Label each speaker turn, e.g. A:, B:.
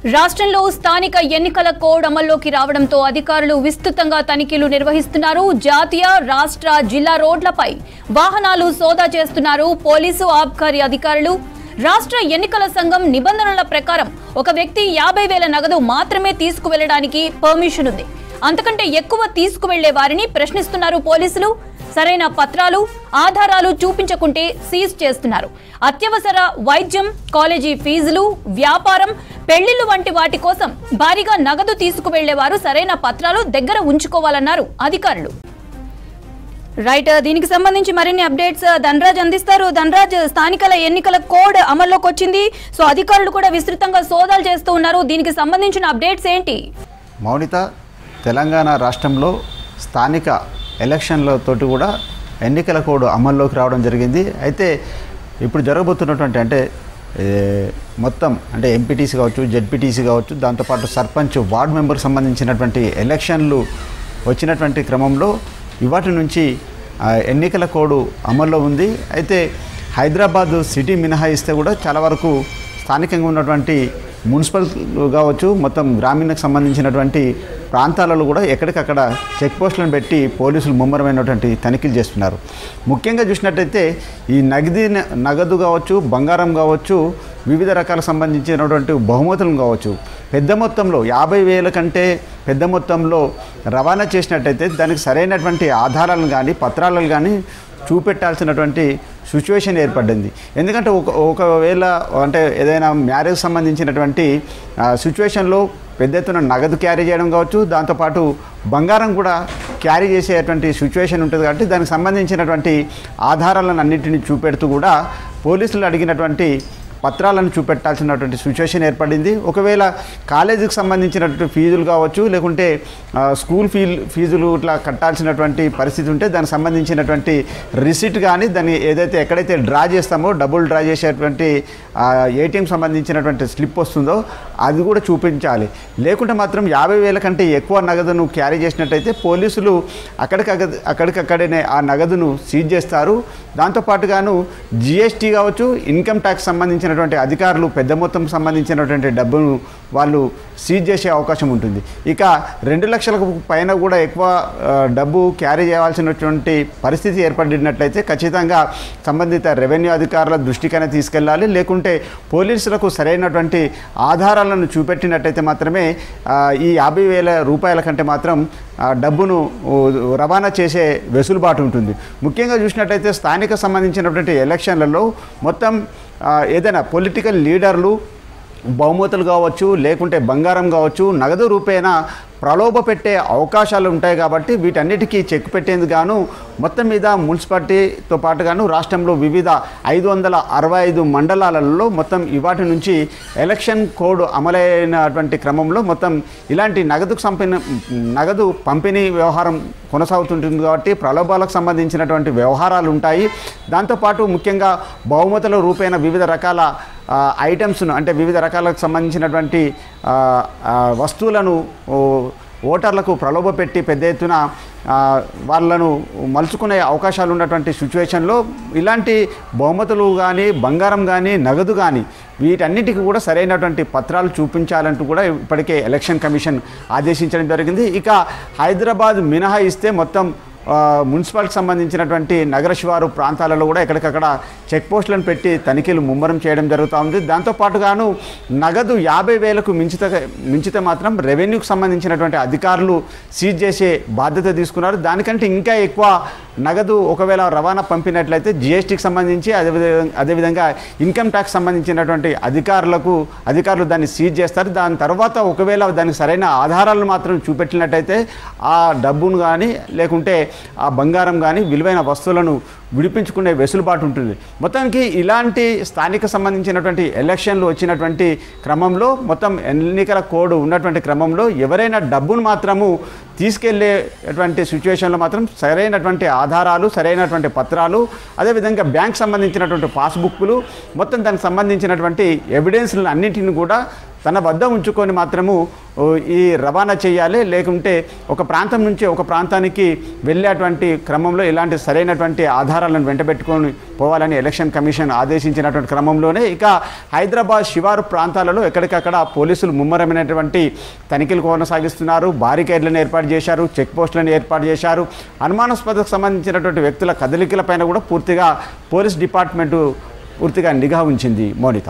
A: రాష్ట్రంలో స్థానిక ఎన్నికల కోడ్ అమల్లోకి రావడంతో అధికారులు విస్తృతంగా తనిఖీలు నిర్వహిస్తున్నారు. జాతీయ, రాష్ట్ర, జిల్లా రోడ్లపై వాహనాలు సోదా చేస్తున్నారు పోలీసు, ఆబ్కారీ అధికారులు. రాష్ట్ర ఎన్నికల సంఘం నిబంధనల ప్రకారం ఒక వ్యక్తి 50,000 నగదు మాత్రమే తీసుకువెళ్లడానికి పర్మిషన్ ఉంది. అంతకంటే ఎక్కువ తీసుకువెళ్లే వారిని ప్రశ్నిస్తున్నారు పోలీసులు. సరైన పత్రాలు, ఆధారాలు చూపించకుంటే సీజ్ చేస్తున్నారు. అత్యవసర వైద్యం, కాలేజీ ఫీజులు, వ్యాపారం, పెళ్లిళ్లు వంటి వాటి కోసం భారీగా నగదు తీసుకువెళ్లేవారు సరైన పత్రాలు దగ్గర ఉంచుకోవాలన్నారు అధికారులు. రైట్, దీనికి సంబంధించి మరిన్ని అప్డేట్స్ ధనరాజ్ అందిస్తారు. ధనరాజ్, స్థానికల ఎన్నికల కోడ్ అమల్లోకి వచ్చింది. సో అధికారులు కూడా విస్తృతంగా సోదాలు చేస్తూ ఉన్నారు. దీనికి సంబంధించిన అప్డేట్స్ ఏంటి?
B: మౌనిత, తెలంగాణ రాష్ట్రంలో స్థానిక ఎలక్షన్లతోటి కూడా ఎన్నికల కోడ్ అమల్లోకి రావడం జరిగింది. అయితే ఇప్పుడు జరగబోతున్నటువంటి మొత్తం ఎంపీటీసీ కావచ్చు, జెడ్పీటీసీ కావచ్చు, దాంతోపాటు సర్పంచ్, వార్డు మెంబర్కి సంబంధించినటువంటి ఎలక్షన్లు వచ్చినటువంటి క్రమంలో ఇవాటి నుంచి ఎన్నికల కోడ్ అమల్లో ఉంది. అయితే హైదరాబాద్ సిటీ మినహాయిస్తే కూడా చాలా వరకు స్థానికంగా ఉన్నటువంటి మున్సిపల్ కావచ్చు, మొత్తం గ్రామీణకు సంబంధించినటువంటి ప్రాంతాలలో కూడా ఎక్కడికక్కడ చెక్ పోస్టులను పెట్టి పోలీసులు ముమ్మరమైనటువంటి తనిఖీలు చేస్తున్నారు. ముఖ్యంగా చూసినట్టయితే ఈ నగదు కావచ్చు, బంగారం కావచ్చు, వివిధ రకాలకు సంబంధించినటువంటి బహుమతులను కావచ్చు, పెద్ద మొత్తంలో 50,000 కంటే పెద్ద మొత్తంలో రవాణా చేసినట్టయితే దానికి సరైనటువంటి ఆధారాలను కానీ పత్రాలను కానీ చూపెట్టాల్సినటువంటి సిచ్యువేషన్ ఏర్పడింది. ఎందుకంటే ఒకవేళ ఏదైనా మ్యారేజ్ సంబంధించినటువంటి సిచ్యువేషన్లో పెద్ద ఎత్తున నగదు క్యారీ చేయడం కావచ్చు, దాంతోపాటు బంగారం కూడా క్యారీ చేసేటువంటి సిచ్యువేషన్ ఉంటుంది. కాబట్టి దానికి సంబంధించినటువంటి ఆధారాలను అన్నింటినీ చూపెడుతూ కూడా పోలీసులు అడిగినటువంటి పత్రాలను చూపెట్టాల్సినటువంటి సిచ్యువేషన్ ఏర్పడింది. ఒకవేళ కాలేజీకి సంబంధించినటువంటి ఫీజులు కావచ్చు, లేకుంటే స్కూల్ ఫీజులు ఇట్లా కట్టాల్సినటువంటి పరిస్థితి ఉంటే దానికి సంబంధించినటువంటి రిసిట్ కానీ, దాన్ని ఎక్కడైతే డ్రా చేస్తామో డబ్బులు డ్రా చేసేటువంటి ఏటీఎం సంబంధించినటువంటి స్లిప్ వస్తుందో అది కూడా చూపించాలి. లేకుంటే మాత్రం 50,000 కంటే ఎక్కువ నగదును క్యారీ చేసినట్టయితే పోలీసులు అక్కడికక్కడనే ఆ నగదును సీజ్ చేస్తారు. దాంతోపాటుగాను జిఎస్టీ కావచ్చు, ఇన్కమ్ ట్యాక్స్ సంబంధించినటువంటి అధికారులు పెద్ద మొత్తం సంబంధించినటువంటి డబ్బును వాళ్ళు సీజ్ చేసే అవకాశం ఉంటుంది. ఇక 2 లక్షలకు పైన కూడా ఎక్కువ డబ్బు క్యారీ చేయాల్సినటువంటి పరిస్థితి ఏర్పడినట్లయితే ఖచ్చితంగా సంబంధిత రెవెన్యూ అధికారుల దృష్టికైనా తీసుకెళ్ళాలి. లేకుంటే పోలీసులకు సరైనటువంటి ఆధారాలను చూపెట్టినట్టయితే మాత్రమే ఈ 50,000 రూపాయల కంటే మాత్రం డబ్బును రవాణా చేసే వెసులుబాటు ఉంటుంది. ముఖ్యంగా చూసినట్టయితే స్థానిక సంబంధించినటువంటి ఎలక్షన్లలో మొత్తం ఏదైనా పొలిటికల్ లీడర్లు బహుమతులు కావచ్చు, లేకుంటే బంగారం కావచ్చు, నగదు రూపేణా ప్రలోభ పెట్టే అవకాశాలు ఉంటాయి. కాబట్టి వీటన్నిటికీ చెక్ పెట్టేందుకు గాను మొత్తం మీద మున్సిపాలిటీతో పాటుగాను రాష్ట్రంలో వివిధ 565 మండలాలలో మొత్తం ఇవాటి నుంచి ఎలక్షన్ కోడ్ అమలైనటువంటి క్రమంలో మొత్తం ఇలాంటి నగదు పంపిణీ వ్యవహారం కొనసాగుతుంటుంది. కాబట్టి ప్రలోభాలకు సంబంధించినటువంటి వ్యవహారాలు ఉంటాయి. దాంతోపాటు ముఖ్యంగా బహుమతుల రూపేణ వివిధ రకాల ఐటమ్స్ను వివిధ రకాలకు సంబంధించినటువంటి వస్తువులను ఓటర్లకు ప్రలోభ పెట్టి పెద్ద ఎత్తున వాళ్ళను మలుచుకునే అవకాశాలు ఉన్నటువంటి సిచ్యువేషన్లో ఇలాంటి బహుమతులు కానీ, బంగారం కానీ, నగదు కానీ వీటన్నిటికీ కూడా సరైనటువంటి పత్రాలు చూపించాలంటూ కూడా ఇప్పటికే ఎలక్షన్ కమిషన్ ఆదేశించడం జరిగింది. ఇక హైదరాబాద్ మినహాయిస్తే మొత్తం మున్సిపాలిటీకి సంబంధించినటువంటి నగర శివారు ప్రాంతాలలో కూడా ఎక్కడికక్కడ చెక్ పోస్టులను పెట్టి తనిఖీలు ముమ్మరం చేయడం జరుగుతూ ఉంది. దాంతోపాటుగాను నగదు 50,000కు మించితే మాత్రం రెవెన్యూకి సంబంధించినటువంటి అధికారులు సీజ్ చేసే బాధ్యత తీసుకున్నారు. దానికంటే ఇంకా ఎక్కువ నగదు ఒకవేళ రవాణా పంపినట్లయితే జిఎస్టీకి సంబంధించి అదేవిధంగా ఇన్కమ్ ట్యాక్స్ సంబంధించినటువంటి అధికారులు దాన్ని సీజ్ చేస్తారు. దాని తర్వాత ఒకవేళ దానికి సరైన ఆధారాలను మాత్రం చూపెట్టినట్టయితే ఆ డబ్బును కానీ, లేకుంటే ఆ బంగారం కానీ, విలువైన వస్తువులను విడిపించుకునే వెసులుబాటు ఉంటుంది. మొత్తానికి ఇలాంటి స్థానిక సంబంధించినటువంటి ఎలక్షన్లు వచ్చినటువంటి క్రమంలో మొత్తం ఎన్నికల కోడ్ ఉన్నటువంటి క్రమంలో ఎవరైనా డబ్బును మాత్రము తీసుకెళ్లేటువంటి సిచ్యువేషన్లో మాత్రం సరైనటువంటి ఆధారాలు, సరైనటువంటి పత్రాలు, అదేవిధంగా బ్యాంక్ సంబంధించినటువంటి పాస్బుక్లు, మొత్తం దానికి సంబంధించినటువంటి ఎవిడెన్స్లు అన్నింటిని కూడా తన వద్ద ఉంచుకొని మాత్రము ఈ రవాణా చేయాలి, లేకుంటే ఒక ప్రాంతం నుంచి ఒక ప్రాంతానికి వెళ్ళేటువంటి క్రమంలో ఇలాంటి సరైనటువంటి ఆధారాలను వెంటబెట్టుకొని పోవాలని ఎలక్షన్ కమిషన్ ఆదేశించినటువంటి క్రమంలోనే ఇక హైదరాబాద్ శివారు ప్రాంతాలలో ఎక్కడికక్కడ పోలీసులు ముమ్మరమైనటువంటి తనిఖీలు కొనసాగిస్తున్నారు. బారికేడ్లను ఏర్పాటు చేశారు, చెక్ పోస్టులను ఏర్పాటు చేశారు. అనుమానాస్పదకు సంబంధించినటువంటి వ్యక్తుల కదలికలపైన కూడా పూర్తిగా పోలీస్ డిపార్ట్మెంటు పూర్తిగా నిఘా ఉంచింది. మోనిత.